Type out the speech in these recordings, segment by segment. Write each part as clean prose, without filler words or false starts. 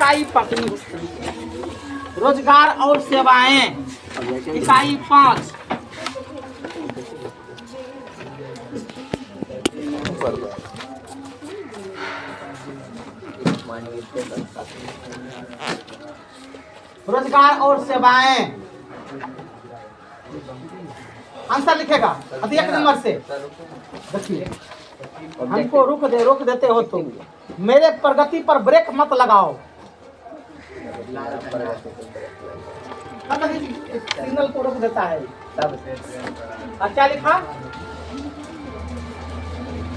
इकाई पकड़ी। रोजगार और सेवाएं इकाई 5। रोजगार और सेवाएं आंसर लिखेगा 1 नंबर से। देखिए हमको रोक देते हो तुम। मेरे प्रगति पर ब्रेक मत लगाओ। सिग्नल को रोक देता है। क्या लिखा?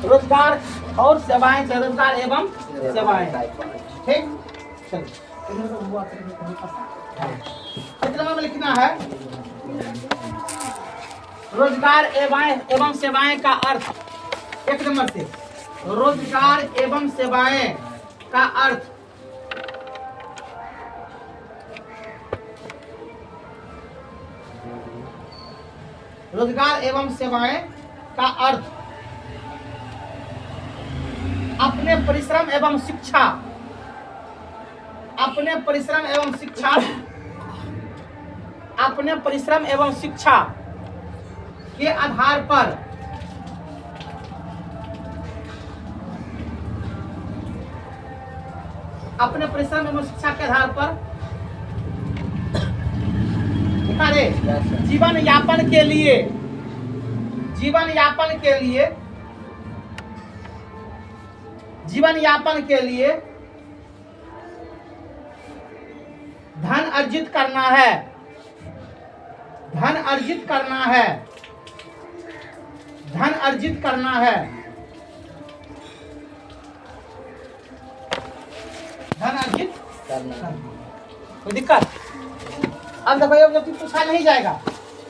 रोजगार और सेवाएं से रोजगार एवं सेवाएं। ठीक, चलो में लिखना है रोजगार एवं सेवाएं का अर्थ। 1 नंबर से रोजगार एवं सेवाएं का अर्थ रोजगार एवं सेवाएं का अर्थ अपने परिश्रम एवं शिक्षा अपने परिश्रम एवं शिक्षा के आधार पर अपने परिश्रम एवं शिक्षा के आधार पर जीवन यापन के लिए धन अर्जित करना है। धन अर्जित करना कोई दिक्कत? अब देखो ये जब पूछा नहीं जाएगा,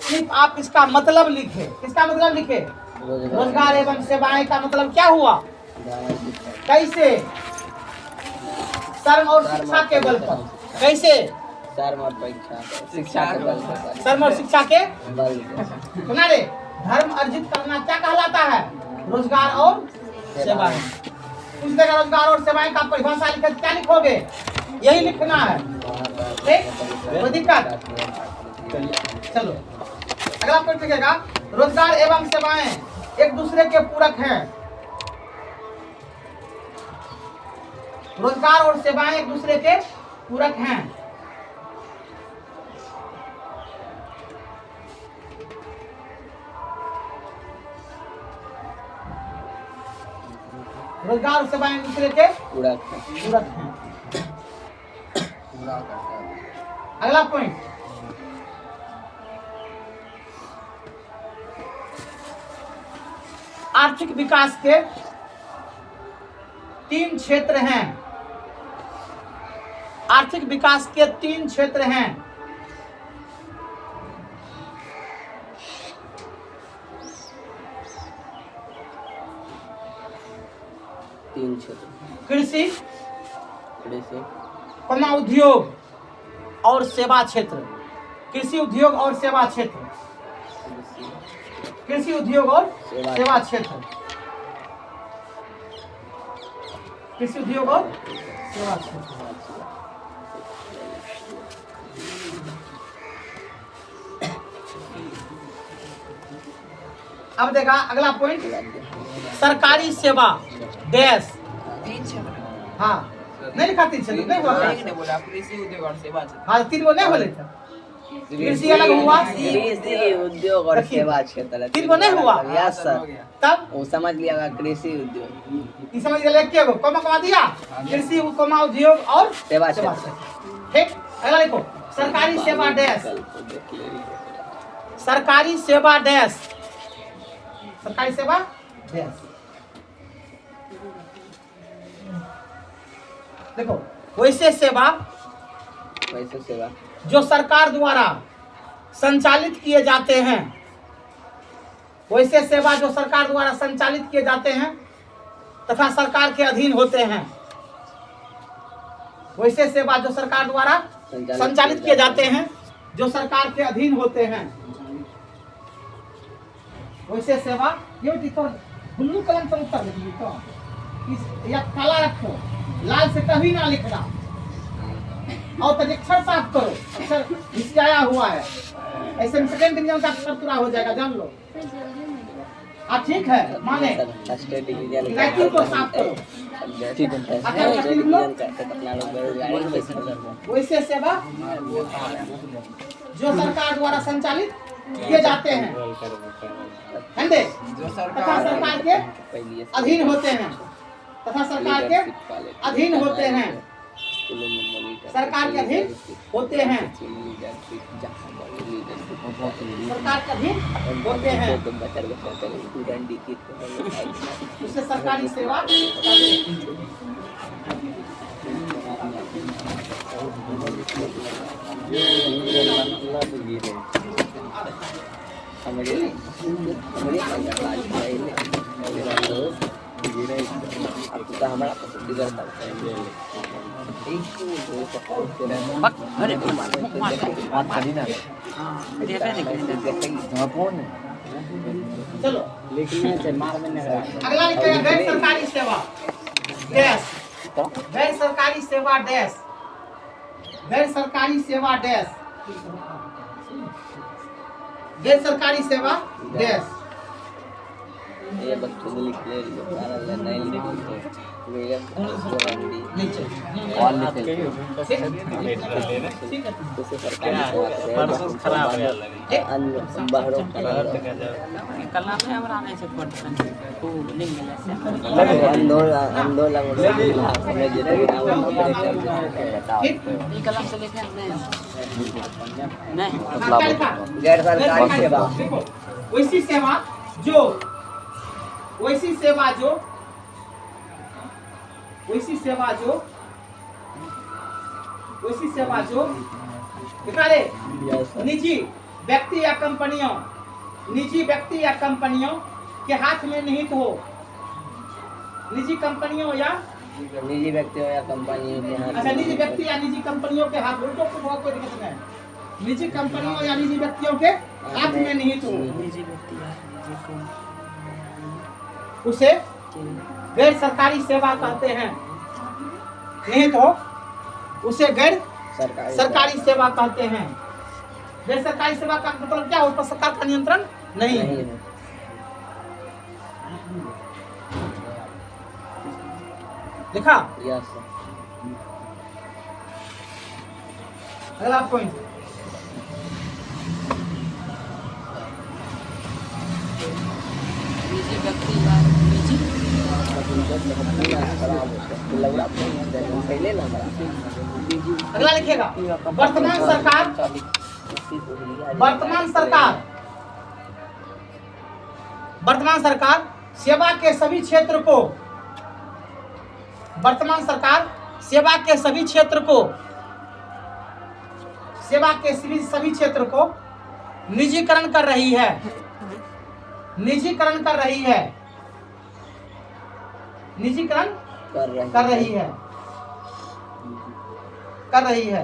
सिर्फ आप इसका मतलब लिखे। किसका मतलब लिखे? रोजगार एवं सेवाएं का मतलब क्या हुआ? कैसे? श्रम और शिक्षा के बल पर। कैसे? श्रम और शिक्षा के बल। सुना रे, धर्म अर्जित करना क्या कहलाता है? रोजगार और सेवाएं। पूछ देगा रोजगार और सेवाएं का परिभाषा लिख क्या लिखोगे? यही लिखना है। ठीक, कोई दिक्कत? चलो अगला प्रश्न लिखेगा रोजगार एवं सेवाएं एक दूसरे के पूरक हैं। रोजगार और सेवाएं एक दूसरे के पूरक हैं। रोजगार और सेवाएं एक दूसरे के पूरक हैं। अगला पॉइंट आर्थिक विकास के 3 क्षेत्र हैं। आर्थिक विकास के 3 क्षेत्र हैं। कृषि, उद्योग और सेवा क्षेत्र। कृषि उद्योग और सेवा क्षेत्र। कृषि उद्योग और सेवा क्षेत्र। कृषि उद्योग और सेवा क्षेत्र। अब देखा अगला पॉइंट सरकारी सेवा डैश। हाँ नहीं लिखा 3 क्षेत्र नहीं बोला। कृषि उद्योग और सेवा क्षेत्र। हाँ 3 वो नहीं बोले थे। कृषि अलग हुआ, कृषि उद्योग और सेवा क्षेत्र 3 वो नहीं हुआ। यस सर, तब वो समझ लिया कृषि उद्योग। ये समझ गए क्या? कमा दिया कृषि उद्योग और सेवा क्षेत्र। ठीक, अगला लिखो सरकारी सेवा डैश। सरकारी सेवा डैश। सरकारी सेवा डैश। देखो वैसे सेवा जो सरकार द्वारा संचालित किए जाते हैं। वैसे सेवा जो सरकार द्वारा संचालित किए जाते हैं तथा सरकार के अधीन होते हैं। वैसे सेवा जो सरकार द्वारा संचालित किए जाते हैं, जो सरकार के अधीन होते हैं। वैसे सेवा ये ब्लू कलम से उत्तर दीजिए तो या काला रखो, लाल से कभी ना लिखना। और तक अक्षर साफ करो, अक्षर नीचे आया हुआ है, ऐसे में सेकंड डिवीजन का अक्षर पूरा हो जाएगा, जान लो। आप ठीक है माने फर्स्ट डिवीजन राइटिंग को साफ करो। ठीक है फर्स्ट डिवीजन का अपना लोग गाड़ी में बैठे वैसे सेवा जो सरकार द्वारा संचालित किए जाते हैं, धंधे तथा सरकार के अधीन होते हैं, तथा सरकार के अधीन होते हैं, सरकार के अधीन होते हैं, सरकार के अधीन होते हैं, उससे सरकारी सेवा चलो अगला लिखेगा गैर सरकारी सेवा डैश, गैर सरकारी सेवा डैश, गैर सरकारी सेवा डैश, गैर सरकारी सेवा डैश। ये बच्चों लिख ले सारा नहीं लिखते नीचे और लिख जैसे सरकार खराब है अन्य बाहरों कला में हमरा नहीं से पढ़ते खूब लिख मिला से आंदोलन आंदोलन हमें जितने ये कलम से लिखे नहीं गैर सरकारी सेवा वैसी सेवा जो वैसी सेवा जो वैसी सेवा जो वैसी सेवा जो निकाले निजी व्यक्ति या कंपनियों, निजी व्यक्ति या कंपनियों के हाथ में निहित हो, निजी कंपनियों या निजी व्यक्तियों या कंपनियों के हाथ अच्छा निजी व्यक्ति या निजी कंपनियों के हाथ उल्टो को बहुत कोई दिक्कत नहीं, निजी कंपनियों या निजी व्यक्तियों के हाथ में निहित हो, निजी व्यक्ति या निजी को उसे गैर सरकारी सेवा कहते हैं, निहित हो उसे गैर सरकारी सेवा कहते हैं। गैर सरकारी सेवा का मतलब क्या, उस पर सरकार का नियंत्रण नहीं है। देखा यस अगला पॉइंट निजी व्यक्ति या निजी अगला लिखेगा वर्तमान सरकार, वर्तमान सरकार, वर्तमान सरकार सेवा के सभी क्षेत्र को, वर्तमान सरकार सेवा के सभी क्षेत्र को, सेवा के सभी क्षेत्र को निजीकरण कर रही है, निजीकरण कर रही है, निजीकरण कर रही है, कर रही है।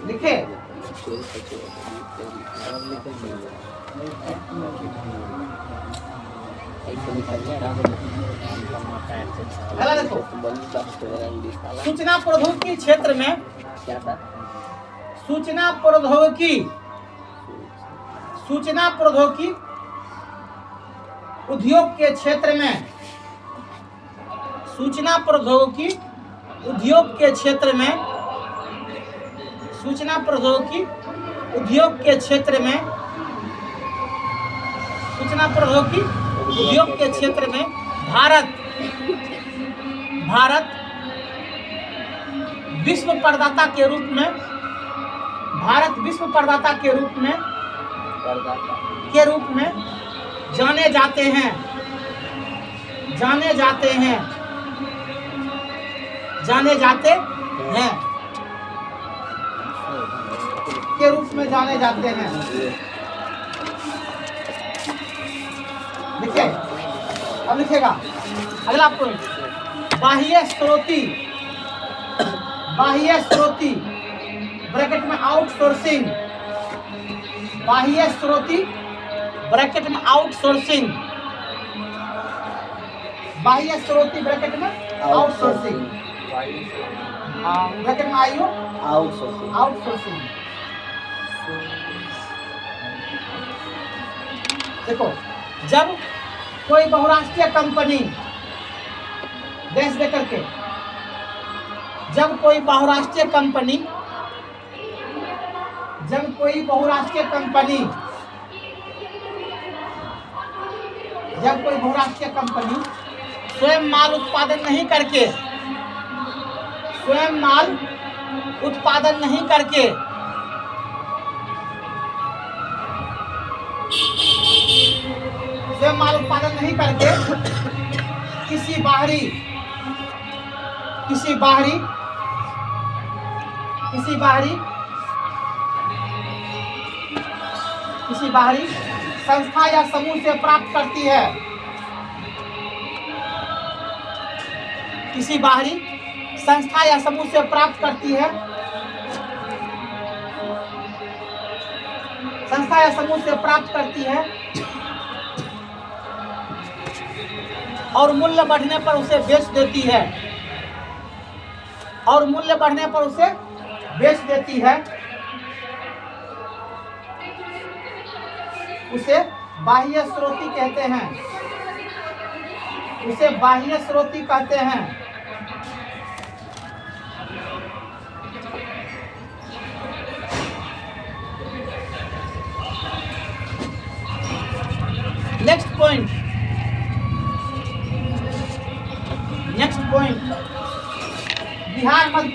लिखे अगला देखो सूचना प्रौद्योगिकी क्षेत्र में, सूचना प्रौद्योगिकी, सूचना प्रौद्योगिकी उद्योग के क्षेत्र में, सूचना प्रौद्योगिकी उद्योग के क्षेत्र में, सूचना प्रौद्योगिकी उद्योग के क्षेत्र में, सूचना प्रौद्योगिकी उद्योग के क्षेत्र में भारत, भारत विश्व प्रदाता के रूप में, भारत विश्व प्रदाता के रूप में, जाने जाते हैं, जाने जाते हैं, जाने जाते हैं के रूप में जाने जाते हैं। लिखे अब लिखेगा अगला पॉइंट बाह्य स्रोती, बाह्य स्रोती ब्रैकेट में आउटसोर्सिंग, बाह्य स्रोती ब्रैकेट में आउटसोर्सिंग, बाह्य स्रोती ब्रैकेट में आउटसोर्सिंग, ब्रैकेट में आईओ आउटसोर्सिंग। आउटसोर्सिंग। देखो, जब कोई बहुराष्ट्रीय कंपनी देश दे करके, जब कोई बहुराष्ट्रीय कंपनी स्वयं माल उत्पादन नहीं करके स्वयं माल उत्पादन नहीं करके किसी बाहरी संस्था या समूह से प्राप्त करती है, किसी बाहरी संस्था या समूह से प्राप्त करती है, संस्था या समूह से प्राप्त करती है और मूल्य बढ़ने पर उसे बेच देती है, और मूल्य बढ़ने पर उसे बेच देती है, उसे बाह्य स्रोती कहते हैं, उसे बाह्य स्रोती कहते हैं। नेक्स्ट पॉइंट, बिहार मध्य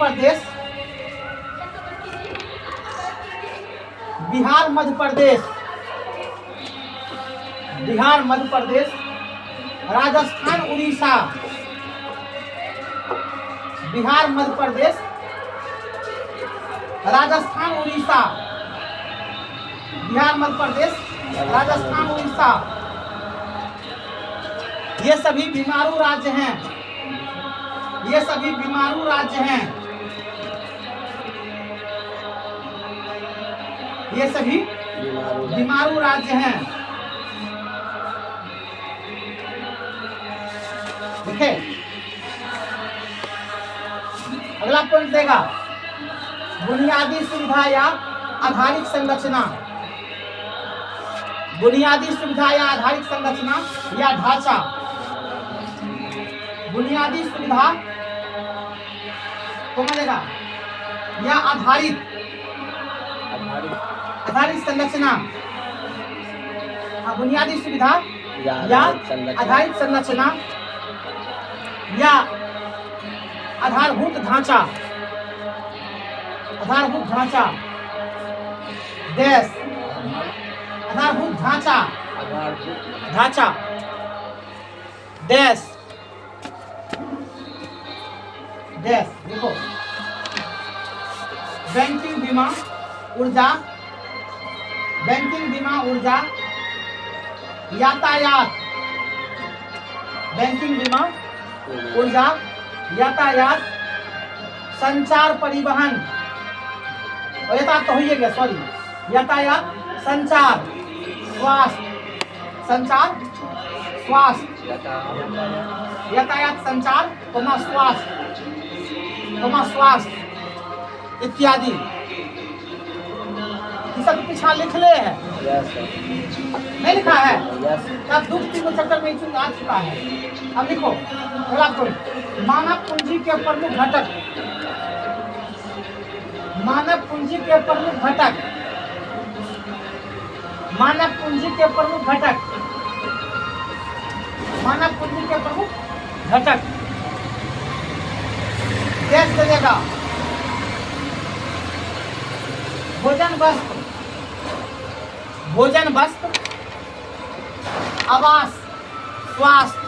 प्रदेश, राजस्थान उड़ीसा, बिहार मध्य प्रदेश, राजस्थान उड़ीसा, बिहार मध्य प्रदेश, राजस्थान उड़ीसा, ये सभी बीमारू राज्य हैं, ये सभी बीमारू राज्य हैं, ये सभी बीमारू राज्य हैं। देखिए, अगला पॉइंट देगा बुनियादी सुविधा या आधारिक संरचना, बुनियादी सुविधा या आधारिक संरचना या ढांचा, बुनियादी सुविधा को मिलेगा या आधारित संरचना, बुनियादी सुविधा या आधारित संरचना या आधारभूत ढांचा, देश, आधारभूत ढांचा, देश। देखो, बैंकिंग बीमा ऊर्जा, यातायात, बैंकिंग बीमा ऊर्जा, यातायात, संचार परिवहन, यातायात तो हो गया, सॉरी, यातायात, संचार, स्वास्थ्य, यातायात, संचार, स्वास्थ्य इत्यादि। ये सब पीछा लिख ले है, नहीं लिखा है, अब 2-3 चैप्टर में आ चुका है। अब लिखो, अगला पॉइंट, मानव पूंजी के प्रमुख घटक, मानव पूंजी के प्रमुख घटक, मानव पूंजी के प्रमुख घटक, मानव पूंजी के प्रमुख घटक कैसे चलेगा? भोजन वस्त्र, आवास, स्वास्थ्य,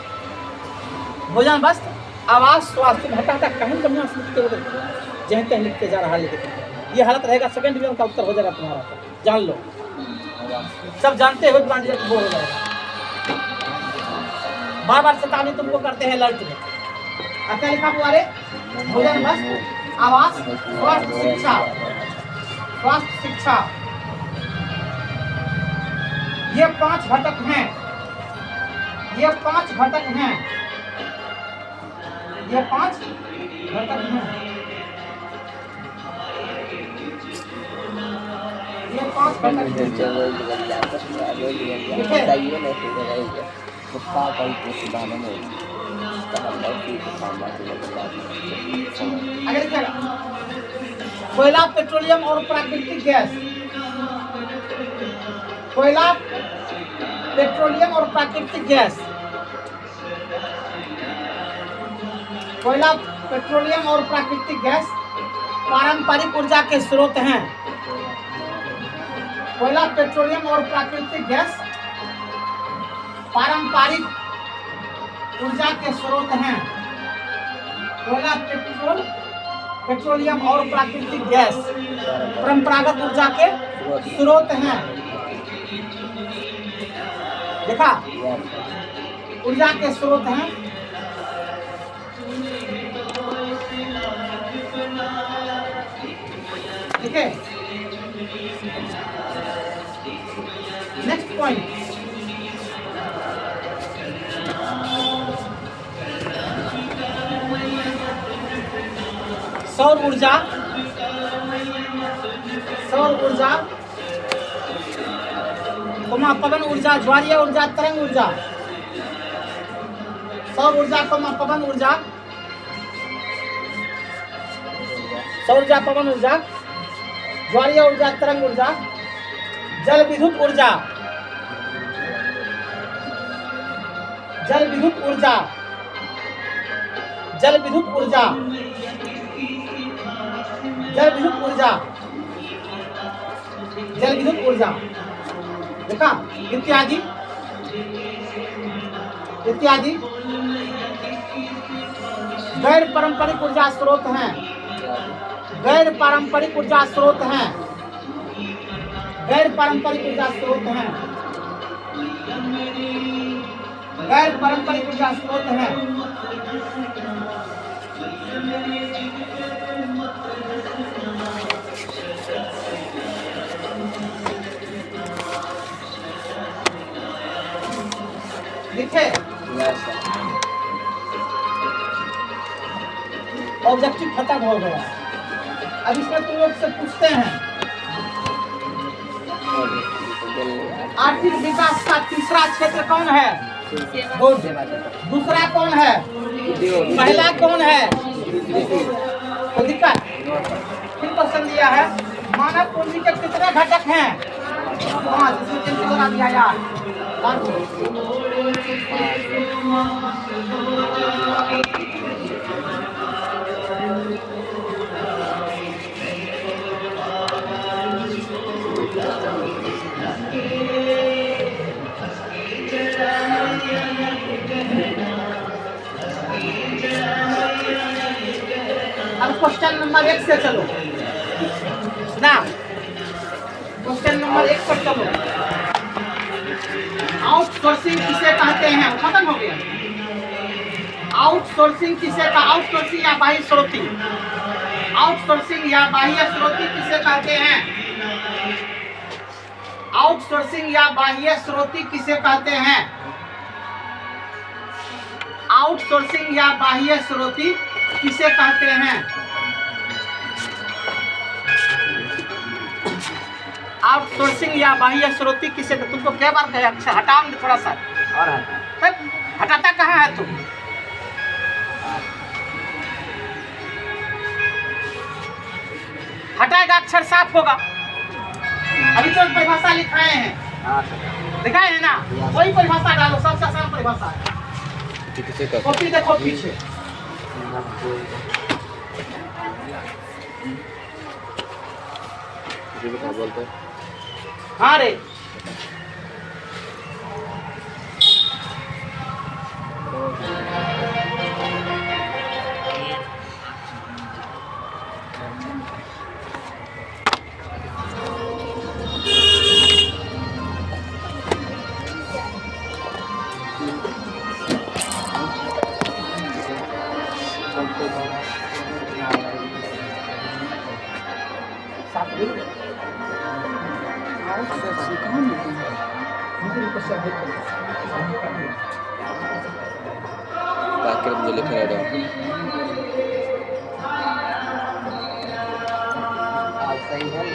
भोजन वस्त्र, आवास, स्वास्थ्य। घटा कहीं कमियां लिखते हो, जहाँ कहीं लिखते जा रहा है, ये हालत रहेगा, सेकंड डिवीजन का उत्तर हो जाएगा तुम्हारा, जान लो, सब जानते हो, वो हो जाएगा। बार चेतावनी तुमको करते हैं लर्ट में। क्या लिखा हुआ रे? भोजन वस्त्र, आवास, स्वास्थ्य, शिक्षा, ये 5 घटक हैं, ये 5 घटक हैं, ये 5 घटक हैं। चलो निकल जाता है, आगे निकल जाता है, चाहिए नहीं तो रहेगा। कुत्ता कहीं कुछ दाना नहीं, तब लौकी के सामने से निकल जाता है। आगे देखिएगा, कोयला, पेट्रोलियम और प्राकृतिक गैस। कोयला, पेट्रोलियम और प्राकृतिक गैस। कोयला, पेट्रोलियम और प्राकृतिक गैस पारंपरिक ऊर्जा के स्रोत हैं। कोयला, पेट्रोलियम और प्राकृतिक गैस पारंपरिक ऊर्जा के स्रोत हैं। कोयला, पेट्रोलियम और प्राकृतिक गैस परंपरागत ऊर्जा के स्रोत हैं। देखा, ऊर्जा के स्रोत हैं। ठीक है, नेक्स्ट पॉइंट, सौर ऊर्जा। सौर ऊर्जा, पवन ऊर्जा, ज्वारीय ऊर्जा, तरंग ऊर्जा। सौर ऊर्जा, पवन ऊर्जा, सौर ऊर्जा, पवन ऊर्जा, ज्वारीय ऊर्जा, तरंग ऊर्जा, जल विद्युत ऊर्जा। जल विद्युत ऊर्जा, जल विद्युत ऊर्जा, जल विद्युत ऊर्जा, जल विद्युत ऊर्जा। देखा, इत्यादि इत्यादि गैर पारंपरिक ऊर्जा स्रोत हैं। गैर पारंपरिक ऊर्जा स्रोत हैं। गैर पारंपरिक ऊर्जा स्रोत हैं। गैर पारंपरिक ऊर्जा स्रोत हैं। लिखे, ऑब्जेक्टिव खत्म हो गया। अब इसमें तुम लोग से पूछते हैं, आर्थिक विकास का तीसरा क्षेत्र कौन है? दूसरा कौन है? पहला कौन है? कोई दिक्कत? फिर क्वेश्चन दिया है, मानव पूंजी के कितने घटक हैं? 5। इसमें 3 बना दिया यार। अब क्वेश्चन नंबर 1 से चलो ना, क्वेश्चन नंबर 1 पर चलो। आउटसोर्सिंग किसे कहते हैं? खत्म हो गया। आउटसोर्सिंग किसे का? आउटसोर्सिंग या बाह्य स्रोती। आउटसोर्सिंग या बाह्य स्रोती किसे कहते हैं? आउटसोर्सिंग या बाह्य स्रोती किसे कहते हैं? आउटसोर्सिंग या बाह्य स्रोती किसे कहते हैं? आउटसोर्सिंग या बाह्य स्रोती किसे? तुमको क्या बार कहे? अच्छा हटाओ थोड़ा सा और हटाता कहाँ है तुम? हटाएगा अक्षर साफ होगा। अभी तो परिभाषा लिखाए हैं, दिखाए हैं ना, वही परिभाषा डालो, सबसे आसान परिभाषा है। कॉपी देखो पीछे। बोलते हैं हाँ रे, प्राकृतिक जो लिखे रहे सही है।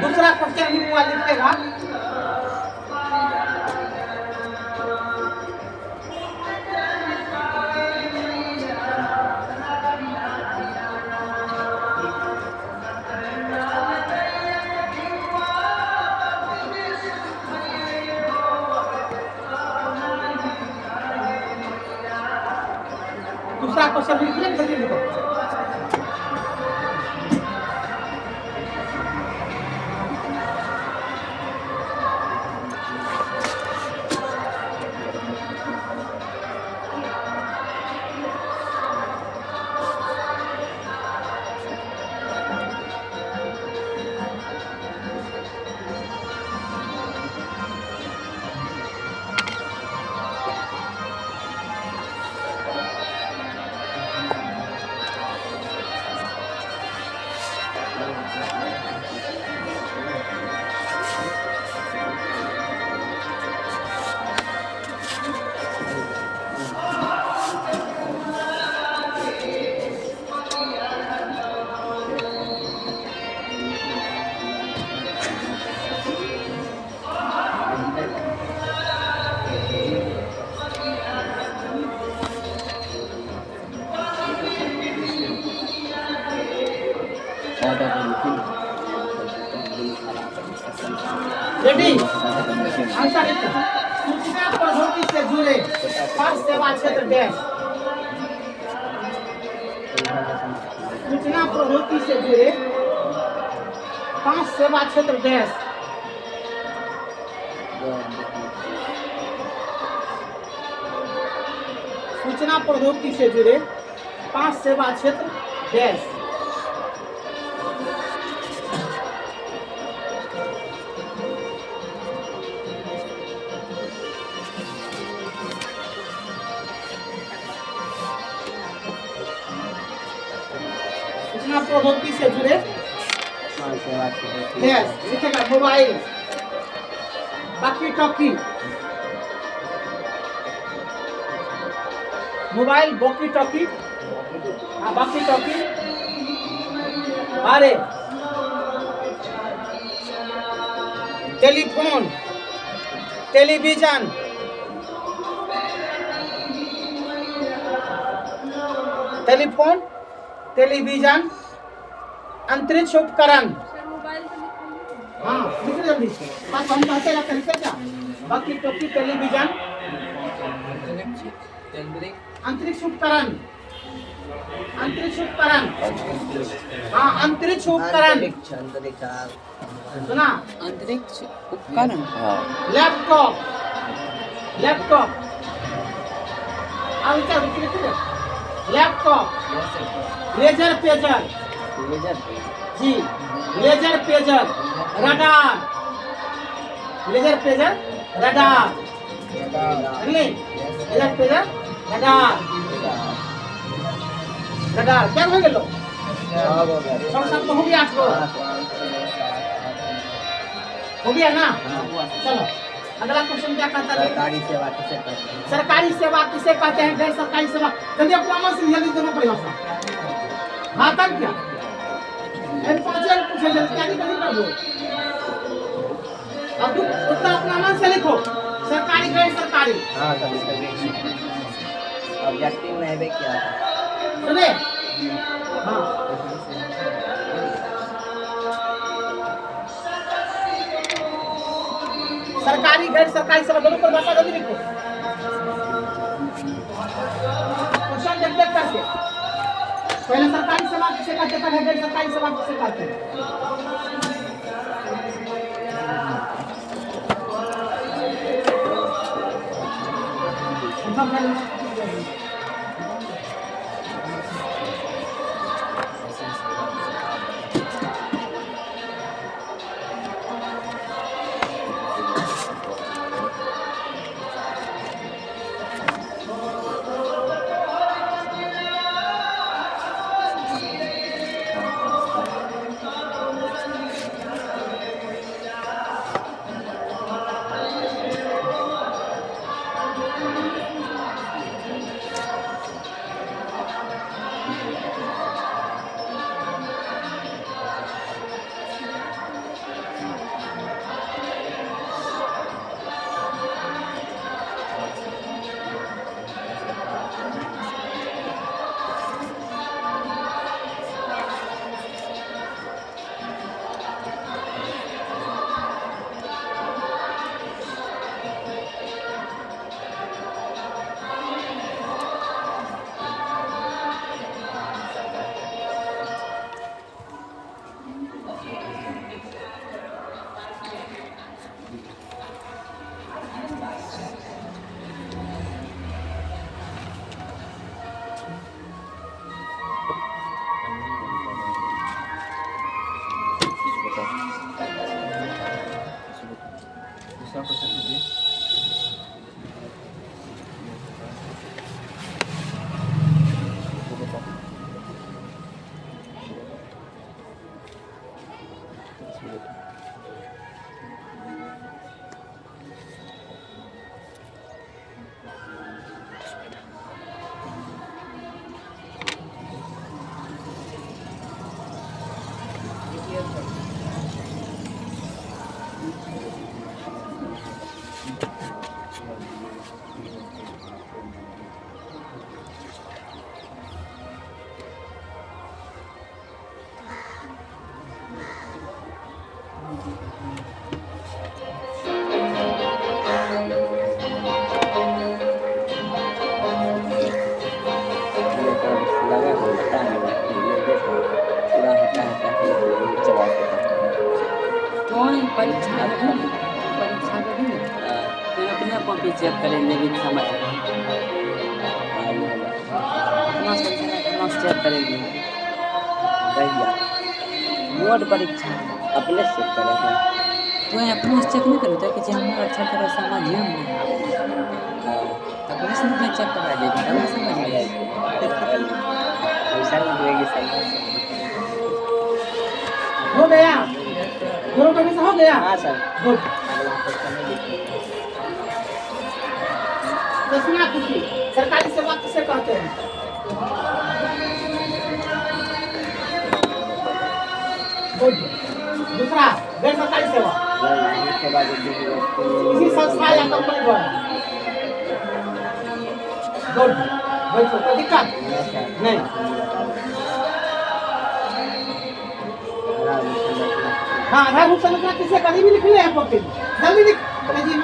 दूसरा क्वेश्चन भी हुआ लिखेगा। दूसरा क्वेश्चन भी लिखिए, जल्दी लिखो। रेडी? आंसर लिखो। सूचना प्रौद्योगिकी से जुड़े 5 सेवा क्षेत्र डैश। सूचना प्रौद्योगिकी से जुड़े 5 सेवा क्षेत्र डैश। सूचना प्रौद्योगिकी से जुड़े 5 सेवा क्षेत्र डैश। सूचना प्रौद्योगिकी से जुड़े डैश लिखेगा। Mobile, walkie talkie, mobile, walkie talkie, walkie talkie, अरे टेलीफोन, टेलीविजन, टेलीफोन, टेलीविजन, अंतरिक्ष उपकरण। हाँ लिख जल्दी, बात हम कहते हैं क्या? बाकी टोकी, टेलीविजन, अंतरिक्ष उपकरण, अंतरिक्ष उपकरण। हाँ अंतरिक्ष उपकरण, सुना? अंतरिक्ष उपकरण। Laptop, laptop, laptop, laser pager, जी laser pager, radar, laser pager, radar, laser pager, radar, radar. क्या हो गया? सब हो गया। 8 गो हो गया ना? हाँ। चलो अगला क्वेश्चन क्या कहता है? सरकारी सेवा किसे कहते हैं? सरकारी सेवा किसे कहते हैं? गैर सरकारी सेवा। जल्दी अपना मन से जल्दी दोनों परिभाषा। हाँ तब क्या? पांचों पूछे जल्दी, क्या नहीं कर दो। अब तुम उतना अपना मन से लिखो, सरकारी गैर सरकारी। हाँ कभी कभी ऑब्जेक्टिव में है क्या? सुने? हाँ सरकारी गैर सरकारी सेवा दोनों परिभाषा जल्दी लिखो। क्वेश्चन देख देख करके पहले सरकारी सेवा किसे कहते हैं, गैर सरकारी सेवा किसे कहते हैं? परीक्षा देगी तो अपने कॉपी चेक करेंगे भी समझ अपना चेक करेंगे बोर्ड परीक्षा अपने से करेंगे तो अपने से चेक नहीं करो तो कि हमारा अच्छा तरह समझिए अपने से नहीं चेक करा देगी तब समझ में आएगी पैसा लगेगी सब हो गया दोनों का भी हो गया। हाँ सर गुड। अगला क्वेश्चन है दसवां कुछ सरकारी सेवा किसे कहते हैं? गुड। दूसरा गैर सरकारी सेवा इसके बाद किसी संस्था या कंपनी द्वारा। गुड। बैठो कोई दिक्कत नहीं। हाँ आधारभूत संरचना किसे कभी भी लिख ले हैं कॉपी जल्दी लिख जी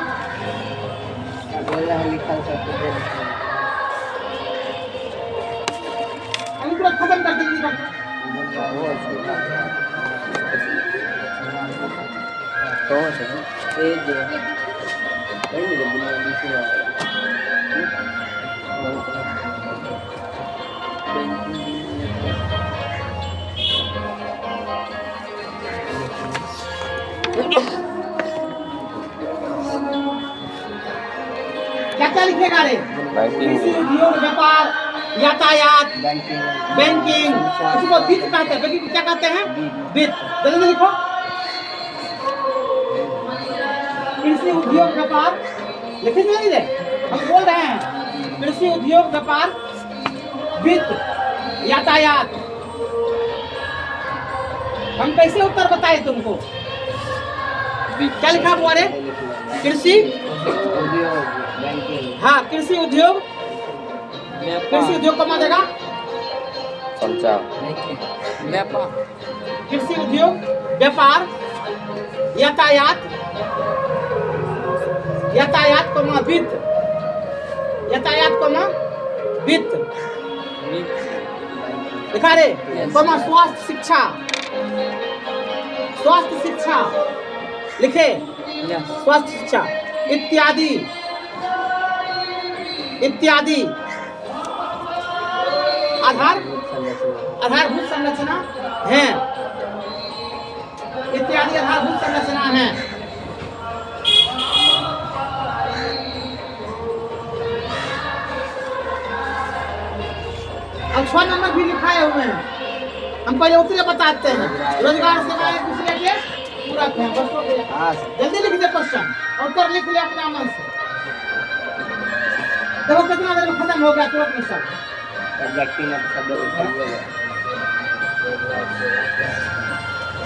अभी तुरंत खत्म कर दीजिए क्या क्या लिखेगा रे? कृषि उद्योग व्यापार यातायात बैंकिंग इसको वित्त कहते हैं। बैंकिंग क्या कहते हैं? वित्त। जल्दी लिखो कृषि उद्योग व्यापार, लिखे नहीं दे, हम बोल रहे हैं कृषि उद्योग व्यापार, वित्त, यातायात। हम कैसे उत्तर बताए तुमको? क्या लिखा हुआ रे? कृषि, हाँ कृषि उद्योग, कृषि उद्योग को मानेगा संचार, व्यापार, कृषि उद्योग व्यापार, यातायात, यातायात को मां वित्त, यातायात को मां वित्त लिखा रे, को मां स्वास्थ्य शिक्षा, स्वास्थ्य शिक्षा लिखे, स्वास्थ्य शिक्षा इत्यादि इत्यादि। आधारभूत संरचना है, इत्यादि आधारभूत संरचना है। अब 6 नंबर भी लिखाए हुए हैं, हम पहले उतरे बताते हैं। रोजगार सेवाएं दूसरे के पूरक हैं, बस हो गया। जल्दी लिख दे क्वेश्चन, उत्तर लिख ले अपना मन से। देखो कितना देर में खत्म हो गया तुरंत में सब।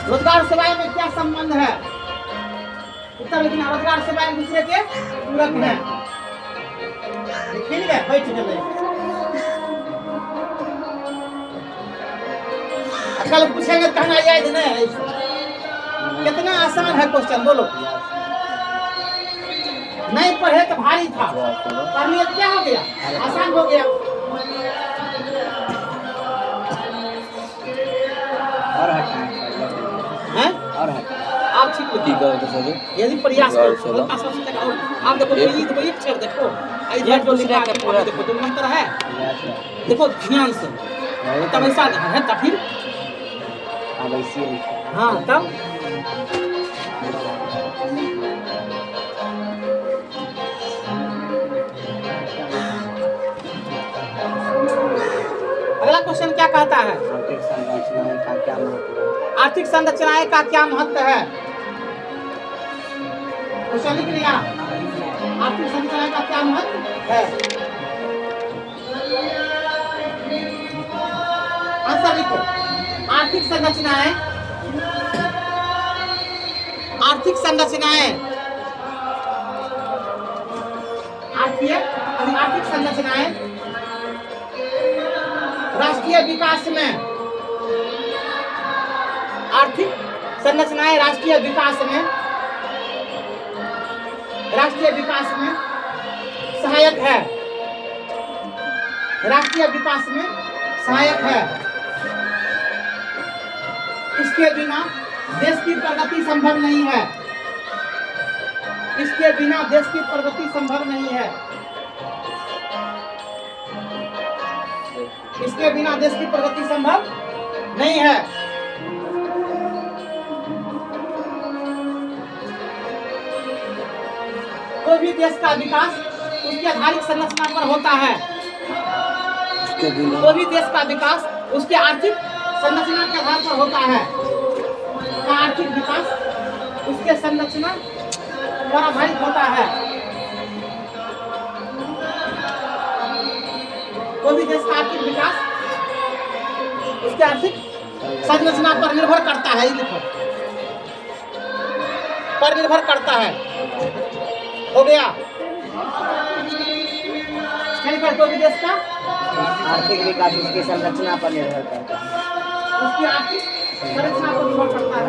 रोजगार सेवाएं में क्या संबंध है? उत्तर लिखना, रोजगार सेवाएं दूसरे के पूरक हैं। ठीक है, बैठ चले। कल पूछेंगे कहना याद नहीं है। कितना आसान है क्वेश्चन, बोलो। नहीं पढ़े तो भारी था, पढ़ लिए क्या हो गया? आसान हो गया। और आप ठीक हो, यदि प्रयास करो। आप देखो ये तो एक अक्षर देखो, इधर जो लिखा है पूरा देखो, दो मंत्र है, देखो ध्यान से, तब ऐसा है तब फिर हाँ तब अगला क्वेश्चन क्या कहता है? आर्थिक संरचनाएं का क्या महत्व है? क्वेश्चन लिख लिया, आर्थिक संरचनाएं का क्या महत्व है? आंसर लिखो। आर्थिक संरचनाएं, आर्थिक संरचनाएं, आर्थिक संरचनाएं राष्ट्रीय विकास में, आर्थिक संरचनाएं राष्ट्रीय विकास में, राष्ट्रीय विकास में सहायक है, राष्ट्रीय विकास में सहायक है। इसके बिना देश की प्रगति संभव नहीं है, इसके बिना देश की प्रगति संभव नहीं है, इसके बिना देश की प्रगति संभव नहीं है। कोई भी देश का विकास उसकी आधारिक संरचना पर होता है, कोई भी देश का विकास उसके आर्थिक संरचना के आधार पर होता है। आर्थिक विकास उसके संरचना पर आधारित होता है। कोई भी देश का आर्थिक विकास उसके आर्थिक संरचना पर निर्भर करता है, लिखो, पर निर्भर करता है। हो गया? कोई भी देश का आर्थिक विकास उसकी संरचना पर निर्भर करता है, उसकी आर्थिक संरचना पर निर्भर करता है।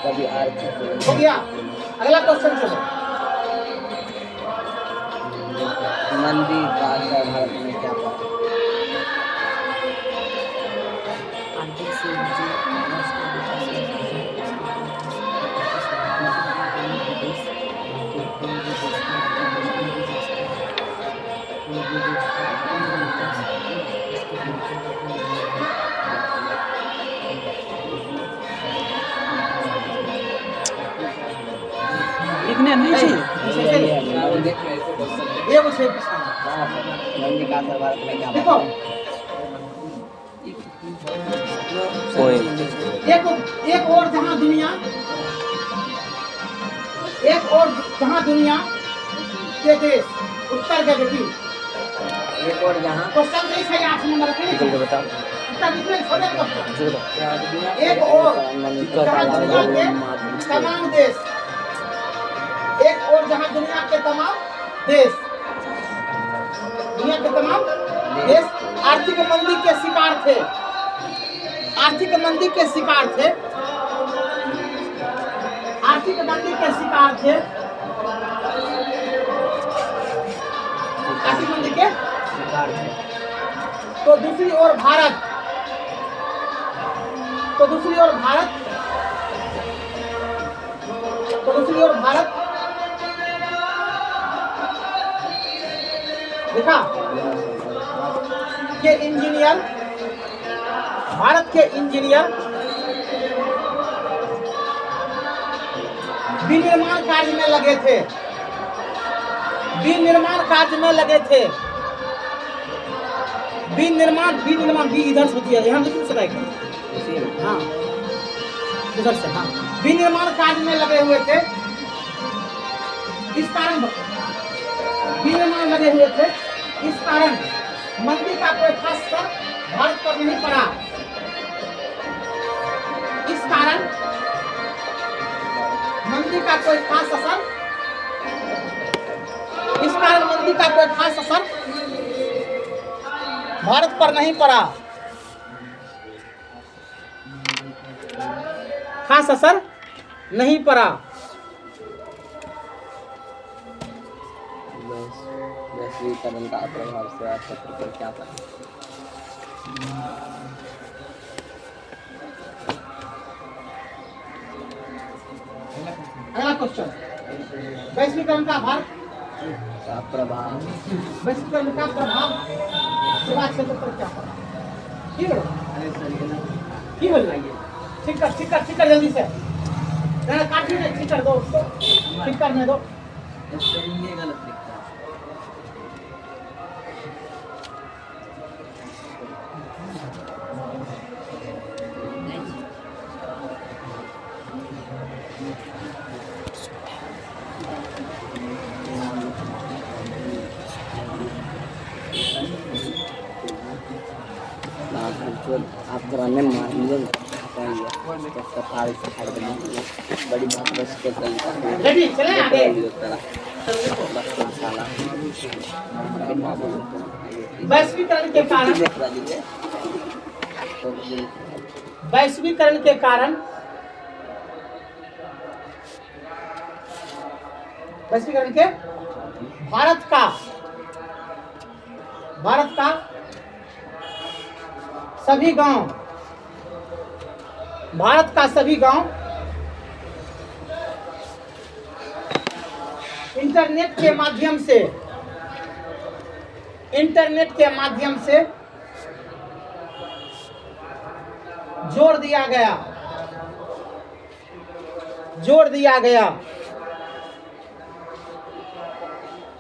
कभी आर्थिक हो गया? अगला क्वेश्चन चलो। मंदी का असर भारत में क्या पड़ा? आर्थिक से राष्ट्रीय लिखने नहीं चाहिए। ये मुझे मंदी का असर भारत में क्या देखो, एक और जहां दुनिया एक और जहाँ दुनिया के देश उत्तर के बेटी एक और यहाँ क्वेश्चन नहीं सही 8 नंबर निकल के बताओ उत्तर डिफरेंस हो जाएगा क्वेश्चन। चलो एक और जहाँ दुनिया के तमाम देश, एक और जहाँ दुनिया के तमाम देश, दुनिया के तमाम देश आर्थिक मंदी के शिकार थे, आर्थिक मंदी के शिकार थे, आर्थिक मंदी के शिकार थे, आर्थिक मंदी के। तो दूसरी ओर भारत, तो दूसरी ओर भारत, तो दूसरी ओर भारत देखा के इंजीनियर, भारत के इंजीनियर विनिर्माण कार्य में लगे थे, विनिर्माण कार्य में लगे थे, विनिर्माण भी इधर से होती है, यहाँ लिख सकता है, हाँ उधर से, हाँ विनिर्माण कार्य में लगे हुए थे, इस कारण विनिर्माण लगे हुए थे, इस कारण मंदी का कोई खास असर भारत पर नहीं पड़ा, इस कारण मंदी का कोई खास असर, इस कारण मंदी का कोई खास असर भारत पर नहीं पड़ा, खास असर नहीं पड़ा। वैश्वीकरण का प्रभाव सेवा क्षेत्र पर क्या पड़ा? अगला क्वेश्चन, वैश्वीकरण का भारत का प्रभाव, वैश्वीकरण का प्रभाव सेवा क्षेत्र पर क्या पड़ा? ठीक है, की बोल रही है? ठीक कर जल्दी से, काटी नहीं, ठीक कर दो उसको, ठीक करने दो। गलत लिखा आप पुराने माहिर बड़ी बात बस के रेडी चले आगे। वैश्वीकरण के कारण, वैश्वीकरण के कारण, वैश्वीकरण के भारत का सभी गांव, भारत का सभी गांव इंटरनेट के माध्यम से, इंटरनेट के माध्यम से जोड़ दिया गया, जोड़ दिया गया,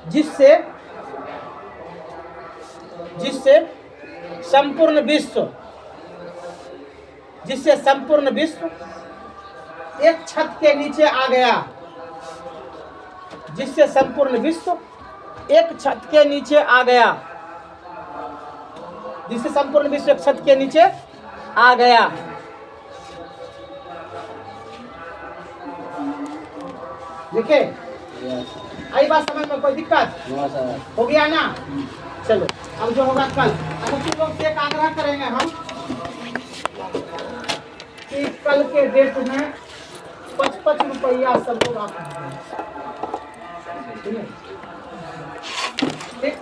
जिससे संपूर्ण विश्व, जिससे संपूर्ण विश्व एक छत के नीचे आ गया, जिससे संपूर्ण विश्व एक छत के नीचे आ गया, जिससे संपूर्ण विश्व एक छत के नीचे आ गया। देखिए आई बात समझ में, कोई दिक्कत हो गया ना? चलो अब जो होगा कल, अच्छा तुम लोग से एक आग्रह करेंगे हम कि कल के डेट में 55 रुपया सब लोग आप ठीक,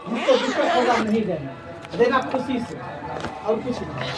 मुझको दिक्कत होगा नहीं देना, देना खुशी से और कुछ नहीं।